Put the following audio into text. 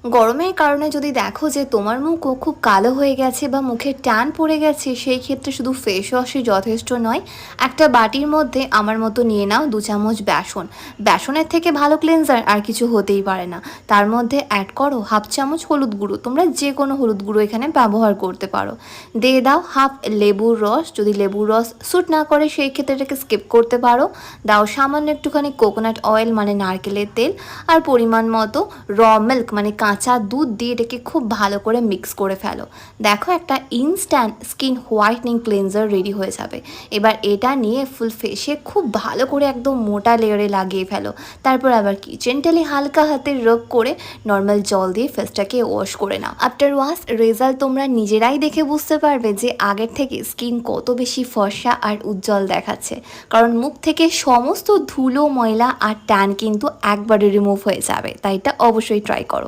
গরমের কারণে যদি দেখো যে তোমার মুখও খুব কালো হয়ে গেছে বা মুখে ট্যান পড়ে গেছে, সেই ক্ষেত্রে শুধু ফেস ওয়াশই যথেষ্ট নয়। একটা বাটির মধ্যে আমার মতো নিয়ে নাও 2 চামচ বেসন। বেসনের থেকে ভালো ক্লিনজার আর কিছু হতেই পারে না। তার মধ্যে অ্যাড করো হাফ চামচ হলুদ গুঁড়ো, তোমরা যে কোনো হলুদ গুঁড়ো এখানে ব্যবহার করতে পারো। দিয়ে দাও হাফ লেবুর রস, যদি লেবুর রস স্যুট না করে সেই ক্ষেত্রে এটাকে স্কিপ করতে পারো। দাও সামান্য একটুখানি কোকোনাট অয়েল মানে নারকেলের তেল, আর পরিমাণ মতো র মিল্ক মানে কাঁচা দুধ দিয়ে এটাকে খুব ভালো করে মিক্স করে ফেলো। দেখো একটা instant skin whitening cleanser ready হয়ে যাবে। এবার এটা নিয়ে ফুল ফেসে খুব ভালো করে একদম মোটা লেয়ারে লাগিয়ে ফেলো। তারপর আবার কিচেন টেলে হালকা হাতে রব করে নর্মাল জল দিয়ে ফেসটাকে ওয়াশ করে নাও। আফটার ওয়াশ রেজাল্ট তোমরা নিজেরাই দেখে বুঝতে পারবে যে আগের থেকে স্কিন কত বেশি ফর্সা আর উজ্জ্বল দেখাচ্ছে। কারণ মুখ থেকে সমস্ত ধুলো ময়লা আর ট্যান কিন্তু একবারে রিমুভ হয়ে যাবে। তাই এটা অবশ্যই ট্রাই করো।